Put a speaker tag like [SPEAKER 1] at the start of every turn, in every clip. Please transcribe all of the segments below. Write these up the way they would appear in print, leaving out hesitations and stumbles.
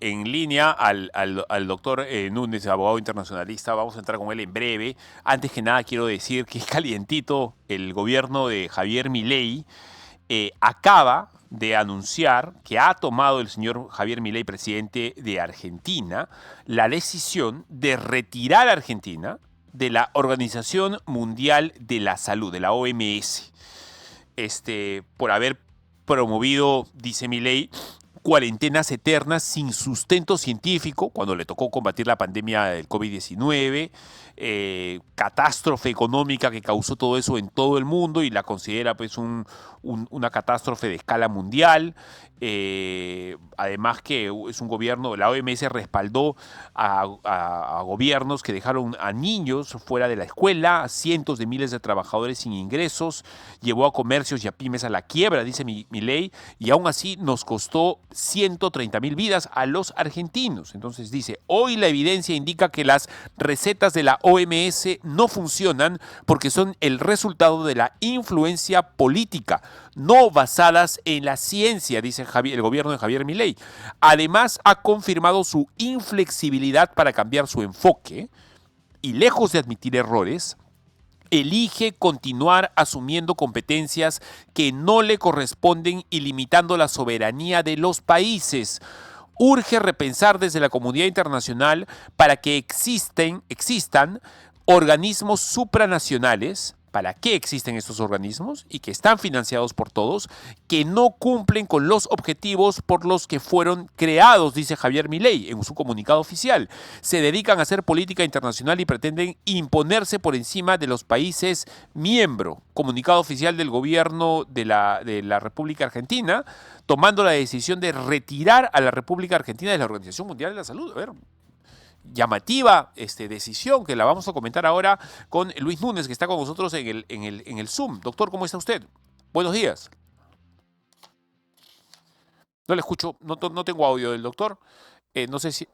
[SPEAKER 1] En línea al doctor Núñez, abogado internacionalista. Vamos a entrar con él en breve. Antes que nada quiero decir que es calientito el gobierno de Javier Milei. Acaba de anunciar que ha tomado el señor Javier Milei, presidente de Argentina, la decisión de retirar a Argentina de la Organización Mundial de la Salud, de la OMS, por haber promovido, dice Milei, cuarentenas eternas sin sustento científico cuando le tocó combatir la pandemia del COVID-19, catástrofe económica que causó todo eso en todo el mundo y la considera pues una catástrofe de escala mundial. Además que es un gobierno, la OMS respaldó a gobiernos que dejaron a niños fuera de la escuela, a cientos de miles de trabajadores sin ingresos, llevó a comercios y a pymes a la quiebra, dice Milei, y aún así nos costó 130.000 vidas a los argentinos. Entonces dice, hoy la evidencia indica que las recetas de la OMS no funcionan porque son el resultado de la influencia política, no basadas en la ciencia, dice el gobierno de Javier Milei. Además, ha confirmado su inflexibilidad para cambiar su enfoque y, lejos de admitir errores, elige continuar asumiendo competencias que no le corresponden y limitando la soberanía de los países. Urge repensar desde la comunidad internacional para que existan organismos supranacionales. ¿Para qué existen estos organismos? Y que están financiados por todos, que no cumplen con los objetivos por los que fueron creados, dice Javier Milei en su comunicado oficial. Se dedican a hacer política internacional y pretenden imponerse por encima de los países miembros. Comunicado oficial del gobierno de la República Argentina, tomando la decisión de retirar a la República Argentina de la Organización Mundial de la Salud. A ver, llamativa decisión que la vamos a comentar ahora con Luis Núñez, que está con nosotros en el Zoom. Doctor, ¿cómo está usted? Buenos días. No le escucho, no tengo audio del doctor. No sé si...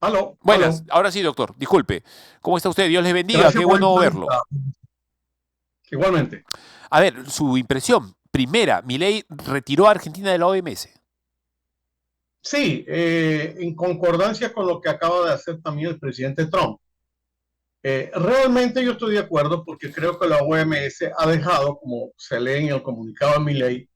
[SPEAKER 2] Aló,
[SPEAKER 1] Buenas,
[SPEAKER 2] aló.
[SPEAKER 1] ahora sí, doctor, disculpe. ¿Cómo está usted? Dios le bendiga,
[SPEAKER 2] Gracias
[SPEAKER 1] qué
[SPEAKER 2] por la
[SPEAKER 1] bueno verlo.
[SPEAKER 2] entrevista. Igualmente.
[SPEAKER 1] A ver, su impresión. Primera, Milei retiró a Argentina de la OMS.
[SPEAKER 2] Sí, en concordancia con lo que acaba de hacer también el presidente Trump. Realmente yo estoy de acuerdo porque creo que la OMS ha dejado, como se lee en el comunicado de Milei,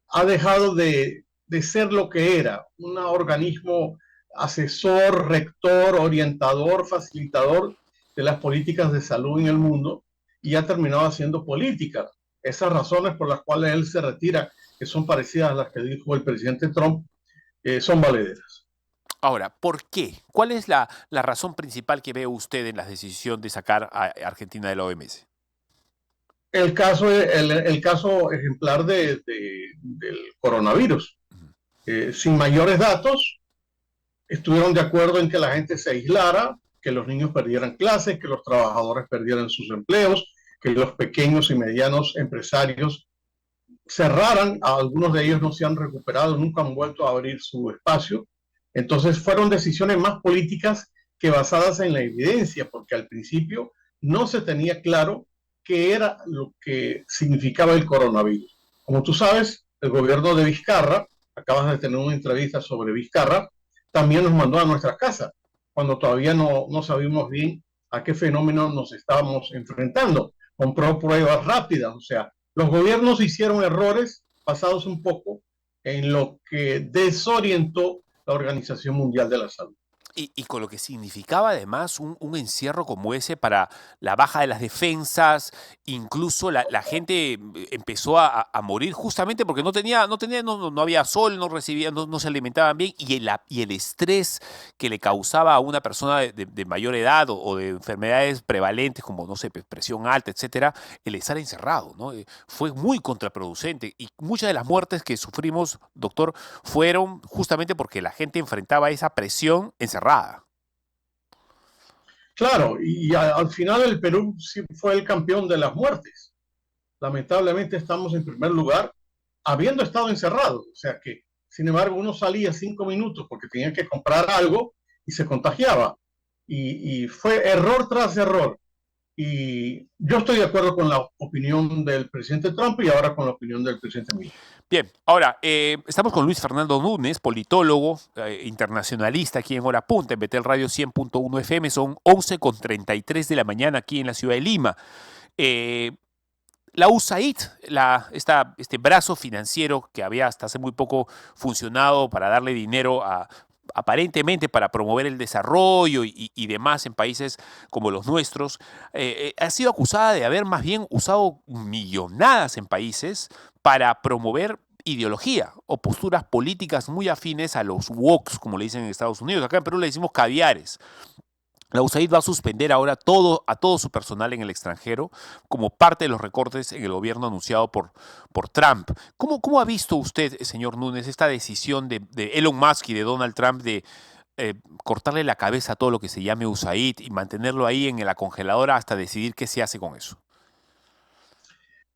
[SPEAKER 2] ha dejado de ser lo que era, un organismo asesor, rector, orientador, facilitador de las políticas de salud en el mundo y ha terminado haciendo política. Esas razones por las cuales él se retira, que son parecidas a las que dijo el presidente Trump, son valederas.
[SPEAKER 1] Ahora, ¿por qué? ¿Cuál es la razón principal que ve usted en la decisión de sacar a Argentina de la OMS?
[SPEAKER 2] El caso ejemplar del coronavirus. Sin mayores datos, estuvieron de acuerdo en que la gente se aislara, que los niños perdieran clases, que los trabajadores perdieran sus empleos, que los pequeños y medianos empresarios cerraran. Algunos de ellos no se han recuperado, nunca han vuelto a abrir su espacio. Entonces fueron decisiones más políticas que basadas en la evidencia, porque al principio no se tenía claro qué era lo que significaba el coronavirus. Como tú sabes, el gobierno de Vizcarra, acabas de tener una entrevista sobre Vizcarra, también nos mandó a nuestras casas, cuando todavía no sabíamos bien a qué fenómeno nos estábamos enfrentando. Compró pruebas rápidas, o sea, los gobiernos hicieron errores basados un poco en lo que desorientó la Organización Mundial de la Salud.
[SPEAKER 1] Y con lo que significaba además un encierro como ese para la baja de las defensas, incluso la gente empezó a morir justamente porque no había sol, no recibía, no se alimentaban bien, y el estrés que le causaba a una persona de mayor edad o de enfermedades prevalentes como, no sé, presión alta, etcétera, el estar encerrado, ¿no? Fue muy contraproducente y muchas de las muertes que sufrimos, doctor, fueron justamente porque la gente enfrentaba esa presión encerrada.
[SPEAKER 2] Claro, y al final el Perú sí fue el campeón de las muertes. Lamentablemente estamos en primer lugar habiendo estado encerrados. O sea que, sin embargo, uno salía 5 minutos porque tenía que comprar algo y se contagiaba. Y fue error tras error. Y yo estoy de acuerdo con la opinión del presidente Trump y ahora con la opinión del presidente Milei.
[SPEAKER 1] Bien, ahora estamos con Luis Fernando Núñez, politólogo, internacionalista aquí en Hora Punta, en Betel Radio 100.1 FM. Son 11:33 de la mañana aquí en la ciudad de Lima. Eh, la USAID, este brazo financiero que había hasta hace muy poco funcionado para darle dinero aparentemente para promover el desarrollo y demás en países como los nuestros, ha sido acusada de haber más bien usado millonadas en países para promover ideología o posturas políticas muy afines a los woks, como le dicen en Estados Unidos. Acá en Perú le decimos caviares. La USAID va a suspender ahora a todo su personal en el extranjero como parte de los recortes en el gobierno anunciado por Trump. ¿Cómo ha visto usted, señor Núñez, esta decisión de Elon Musk y de Donald Trump de cortarle la cabeza a todo lo que se llame USAID y mantenerlo ahí en la congeladora hasta decidir qué se hace con eso?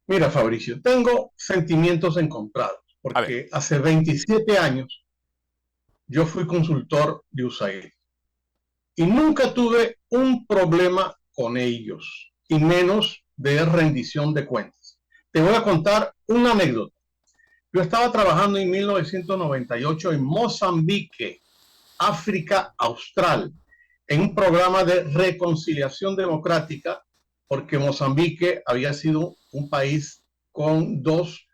[SPEAKER 2] Mira, Fabricio, tengo sentimientos encontrados,
[SPEAKER 1] A ver,
[SPEAKER 2] porque hace 27 años yo fui consultor de USAID y nunca tuve un problema con ellos, y menos de rendición de cuentas. Te voy a contar una anécdota. Yo estaba trabajando en 1998 en Mozambique, África Austral, en un programa de reconciliación democrática, porque Mozambique había sido un país con dos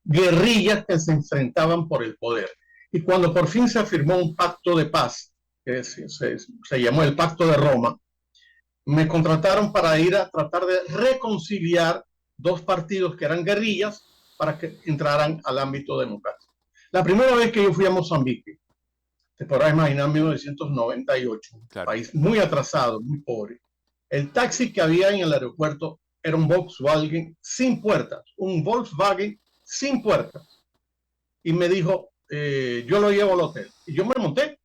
[SPEAKER 2] guerrillas que se enfrentaban por el poder. Y cuando por fin se firmó un pacto de paz, que se llamó el Pacto de Roma, me contrataron para ir a tratar de reconciliar dos partidos que eran guerrillas para que entraran al ámbito democrático. La primera vez que yo fui a Mozambique, te podrás imaginar, 1998, un
[SPEAKER 1] claro.
[SPEAKER 2] país muy atrasado, muy pobre. El taxi que había en el aeropuerto era un Volkswagen sin puertas, un Volkswagen sin puertas. Y me dijo, yo lo llevo al hotel. Y yo me monté.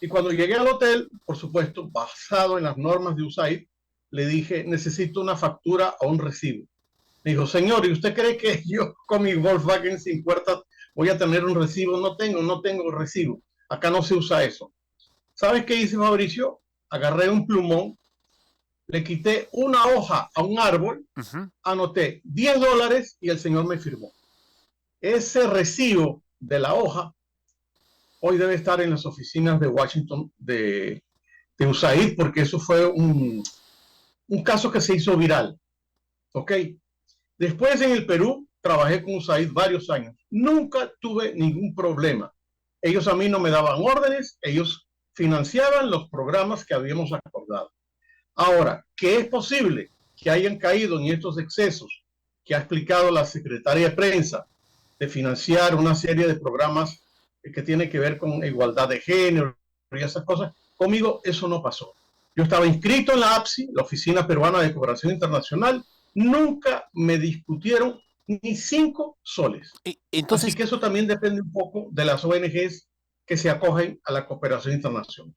[SPEAKER 2] Y cuando llegué al hotel, por supuesto, basado en las normas de USAID, le dije, necesito una factura o un recibo. Me dijo, señor, ¿y usted cree que yo con mi Volkswagen sin puertas voy a tener un recibo? No tengo recibo. Acá no se usa eso. ¿Sabes qué hice, Mauricio? Agarré un plumón, le quité una hoja a un árbol, anoté $10 y el señor me firmó. Ese recibo de la hoja hoy debe estar en las oficinas de Washington de USAID, porque eso fue un caso que se hizo viral. ¿Ok? Después en el Perú trabajé con USAID varios años. Nunca tuve ningún problema. Ellos a mí no me daban órdenes, ellos financiaban los programas que habíamos acordado. Ahora, ¿qué es posible que hayan caído en estos excesos que ha explicado la secretaria de prensa de financiar una serie de programas que tienen que ver con igualdad de género y esas cosas? Conmigo eso no pasó. Yo estaba inscrito en la APSI, la Oficina Peruana de Cooperación Internacional. Nunca me discutieron ni 5 soles. Así
[SPEAKER 1] Entonces,
[SPEAKER 2] que eso también depende un poco de las ONGs que se acogen a la cooperación internacional.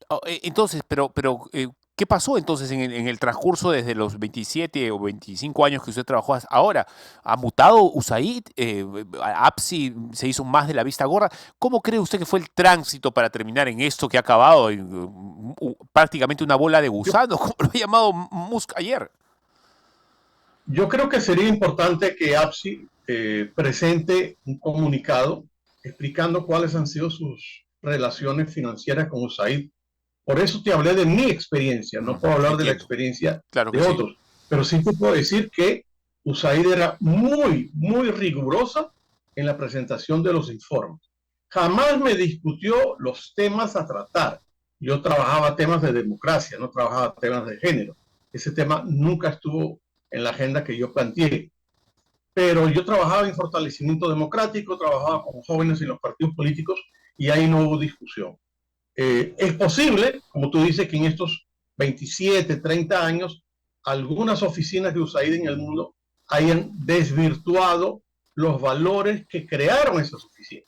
[SPEAKER 1] ¿qué pasó entonces en el transcurso desde los 27 o 25 años que usted trabajó hasta ahora? ¿Ha mutado USAID? ¿APSI se hizo más de la vista gorda? ¿Cómo cree usted que fue el tránsito para terminar en esto que ha acabado en prácticamente una bola de
[SPEAKER 2] Yo,
[SPEAKER 1] gusano, como lo ha llamado Musk ayer?
[SPEAKER 2] yo creo que sería importante que APSI presente un comunicado explicando cuáles han sido sus relaciones financieras con USAID. Por eso te hablé de mi experiencia, no puedo hablar de la
[SPEAKER 1] Entiendo,
[SPEAKER 2] experiencia
[SPEAKER 1] claro que
[SPEAKER 2] de
[SPEAKER 1] sí.
[SPEAKER 2] otros, pero sí te puedo decir que USAID era muy rigurosa en la presentación de los informes. Jamás me discutió los temas a tratar. Yo trabajaba temas de democracia, no trabajaba temas de género. Ese tema nunca estuvo en la agenda que yo planteé. Pero yo trabajaba en fortalecimiento democrático, trabajaba con jóvenes en los partidos políticos y ahí no hubo discusión. Es posible, como tú dices, que en estos 27, 30 años, algunas oficinas de USAID en el mundo hayan desvirtuado los valores que crearon esas oficinas.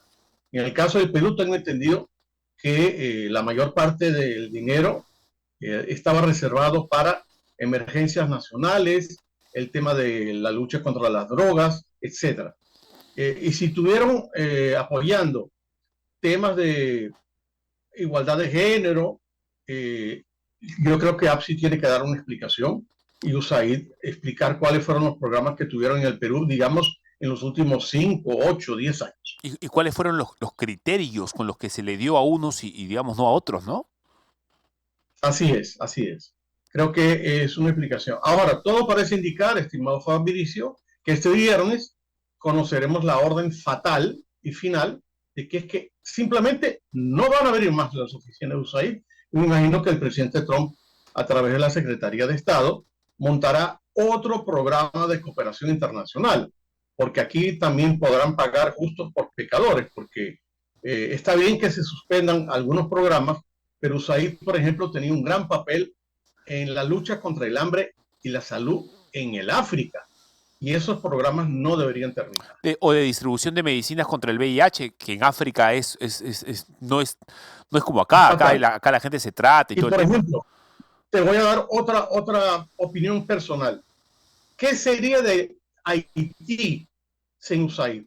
[SPEAKER 2] En el caso del Perú, tengo entendido que la mayor parte del dinero estaba reservado para emergencias nacionales, el tema de la lucha contra las drogas, etcétera. Y si estuvieron apoyando temas de igualdad de género, yo creo que APSI tiene que dar una explicación y USAID explicar cuáles fueron los programas que tuvieron en el Perú, digamos, en los últimos 5, 8, 10 años.
[SPEAKER 1] ¿Y cuáles fueron los criterios con los que se le dio a unos y, digamos, no a otros, no?
[SPEAKER 2] Así es, así es. Creo que es una explicación. Ahora, todo parece indicar, estimado Fabricio, que este viernes conoceremos la orden fatal y final de que es que simplemente no van a abrir más las oficinas de USAID. Me imagino que el presidente Trump, a través de la Secretaría de Estado, montará otro programa de cooperación internacional, porque aquí también podrán pagar justos por pecadores, porque está bien que se suspendan algunos programas, pero USAID, por ejemplo, tenía un gran papel en la lucha contra el hambre y la salud en el África. Y esos programas no deberían terminar.
[SPEAKER 1] O de distribución de medicinas contra el VIH, que en África no es como acá. Acá la gente se trata y todo
[SPEAKER 2] por
[SPEAKER 1] el tema.
[SPEAKER 2] Ejemplo, te voy a dar otra opinión personal. ¿Qué sería de Haití sin USAID?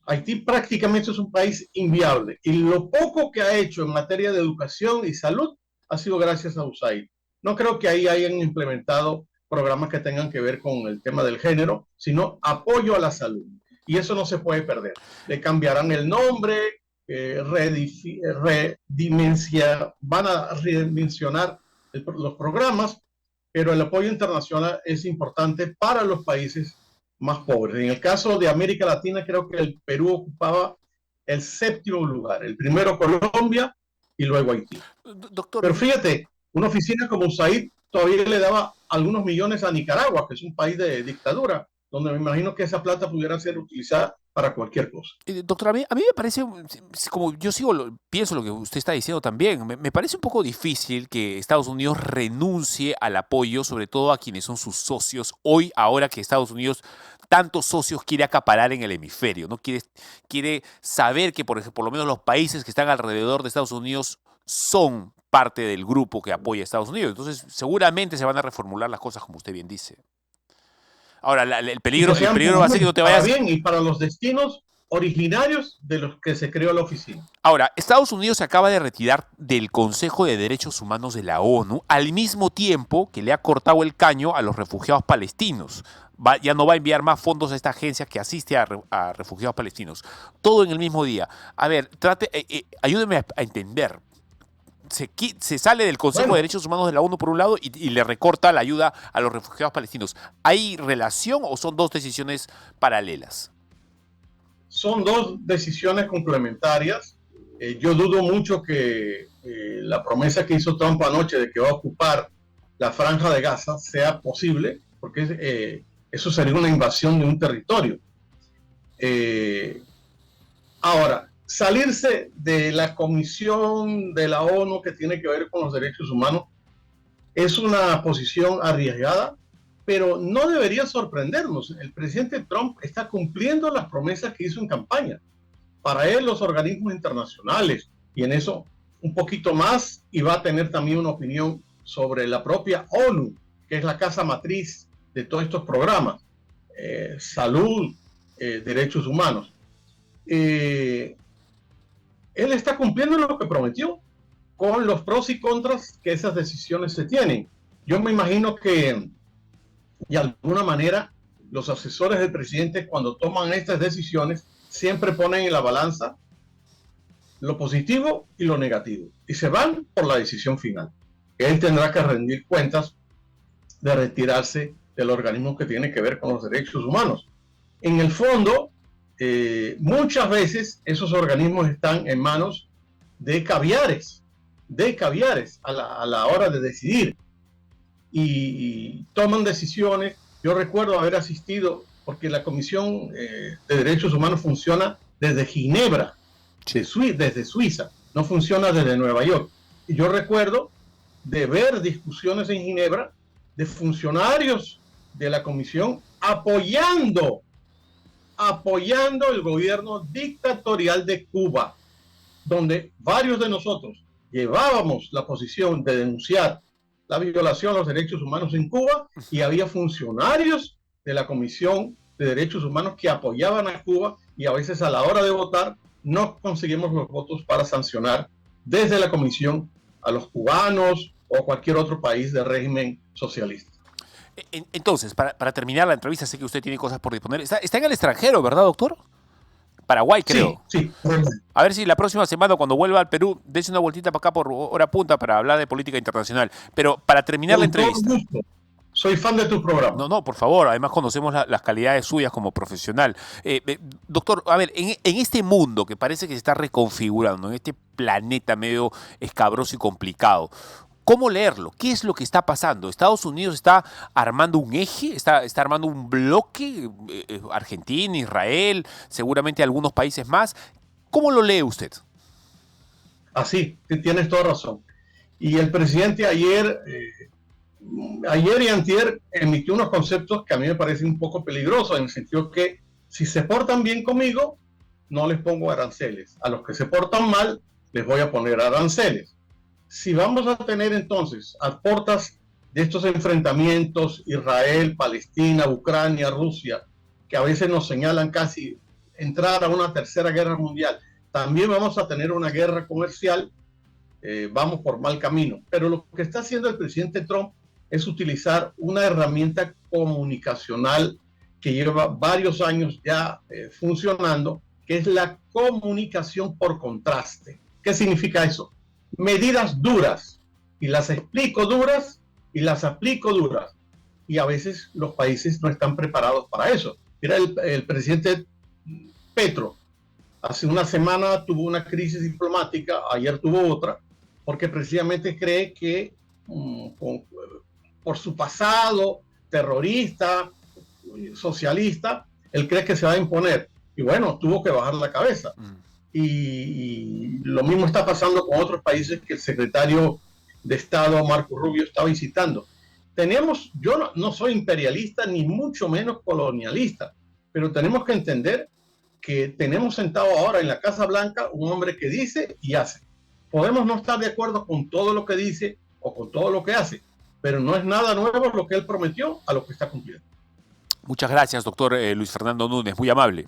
[SPEAKER 2] Haití prácticamente es un país inviable y lo poco que ha hecho en materia de educación y salud ha sido gracias a USAID. No creo que ahí hayan implementado programas que tengan que ver con el tema del género, sino apoyo a la salud. Y eso no se puede perder. Le cambiarán el nombre, van a redimensionar los programas, pero el apoyo internacional es importante para los países más pobres. En el caso de América Latina, creo que el Perú ocupaba el 7º lugar. El primero Colombia y luego Haití.
[SPEAKER 1] Doctor,
[SPEAKER 2] pero fíjate, una oficina como USAID todavía le daba algunos millones a Nicaragua, que es un país de dictadura, donde me imagino que esa plata pudiera ser utilizada para cualquier cosa.
[SPEAKER 1] Doctor, a mí me parece, como yo pienso lo que usted está diciendo también, me parece un poco difícil que Estados Unidos renuncie al apoyo, sobre todo a quienes son sus socios, hoy, ahora que Estados Unidos tantos socios quiere acaparar en el hemisferio, ¿no? Quiere saber que, por lo menos los países que están alrededor de Estados Unidos son parte del grupo que apoya a Estados Unidos. Entonces, seguramente se van a reformular las cosas como usted bien dice. Ahora, el peligro va a ser que no te vayas...
[SPEAKER 2] Para bien y para los destinos originarios de los que se creó la oficina.
[SPEAKER 1] Ahora, Estados Unidos se acaba de retirar del Consejo de Derechos Humanos de la ONU al mismo tiempo que le ha cortado el caño a los refugiados palestinos. Ya no va a enviar más fondos a esta agencia que asiste a refugiados palestinos. Todo en el mismo día. A ver, ayúdeme a entender. Se sale del Consejo de Derechos Humanos de la ONU por un lado y le recorta la ayuda a los refugiados palestinos. ¿Hay relación o son dos decisiones paralelas?
[SPEAKER 2] Son dos decisiones complementarias. Yo dudo mucho que la promesa que hizo Trump anoche de que va a ocupar la franja de Gaza sea posible, porque eso sería una invasión de un territorio. Ahora, salirse de la Comisión de la ONU que tiene que ver con los derechos humanos es una posición arriesgada, pero no debería sorprendernos. El presidente Trump está cumpliendo las promesas que hizo en campaña. Para él, los organismos internacionales, y en eso un poquito más, y va a tener también una opinión sobre la propia ONU, que es la casa matriz de todos estos programas, salud, derechos humanos. Él está cumpliendo lo que prometió, con los pros y contras que esas decisiones se tienen. Yo me imagino que de alguna manera los asesores del presidente, cuando toman estas decisiones, siempre ponen en la balanza lo positivo y lo negativo y se van por la decisión final. Él tendrá que rendir cuentas de retirarse del organismo que tiene que ver con los derechos humanos. En el fondo, muchas veces esos organismos están en manos de caviares a la hora de decidir y toman decisiones. Yo recuerdo haber asistido, porque la Comisión de Derechos Humanos funciona desde Ginebra, desde Suiza, no funciona desde Nueva York. Y yo recuerdo de ver discusiones en Ginebra de funcionarios de la Comisión apoyando el gobierno dictatorial de Cuba, donde varios de nosotros llevábamos la posición de denunciar la violación a los derechos humanos en Cuba y había funcionarios de la Comisión de Derechos Humanos que apoyaban a Cuba y a veces a la hora de votar no conseguimos los votos para sancionar desde la Comisión a los cubanos o cualquier otro país de régimen socialista.
[SPEAKER 1] Entonces, para terminar la entrevista, sé que usted tiene cosas por disponer. Está en el extranjero, ¿verdad, doctor? Paraguay,
[SPEAKER 2] Sí,
[SPEAKER 1] creo.
[SPEAKER 2] sí.
[SPEAKER 1] A ver si la próxima semana, cuando vuelva al Perú, dése una vueltita para acá por hora punta para hablar de política internacional. Pero para terminar la
[SPEAKER 2] Con todo
[SPEAKER 1] entrevista.
[SPEAKER 2] gusto. Soy fan de tu programa.
[SPEAKER 1] No, no, por favor, además conocemos las calidades suyas como profesional. Doctor, a ver, en este mundo que parece que se está reconfigurando, en este planeta medio escabroso y complicado, ¿cómo leerlo? ¿Qué es lo que está pasando? ¿Estados Unidos está armando un eje? ¿Está armando un bloque? Argentina, Israel, seguramente algunos países más. ¿Cómo lo lee usted?
[SPEAKER 2] Así, tienes toda razón. Y el presidente ayer y antier emitió unos conceptos que a mí me parecen un poco peligrosos, en el sentido que si se portan bien conmigo, no les pongo aranceles. A los que se portan mal, les voy a poner aranceles. Si vamos a tener entonces a portas de estos enfrentamientos, Israel, Palestina, Ucrania, Rusia, que a veces nos señalan casi entrar a una tercera guerra mundial, también vamos a tener una guerra comercial, vamos por mal camino. Pero lo que está haciendo el presidente Trump es utilizar una herramienta comunicacional que lleva varios años ya funcionando, que es la comunicación por contraste. ¿Qué significa eso? Medidas duras, y las explico duras y las aplico duras. Y a veces los países no están preparados para eso. Mira, el presidente Petro hace una semana tuvo una crisis diplomática, ayer tuvo otra, porque precisamente cree que por su pasado terrorista, socialista, él cree que se va a imponer. Y bueno, tuvo que bajar la cabeza. Y lo mismo está pasando con otros países que el secretario de Estado, Marco Rubio, está visitando. Yo no soy imperialista ni mucho menos colonialista, pero tenemos que entender que tenemos sentado ahora en la Casa Blanca un hombre que dice y hace. Podemos no estar de acuerdo con todo lo que dice o con todo lo que hace, pero no es nada nuevo lo que él prometió a lo que está cumpliendo.
[SPEAKER 1] Muchas gracias, doctor Luis Fernando Núñez, muy amable.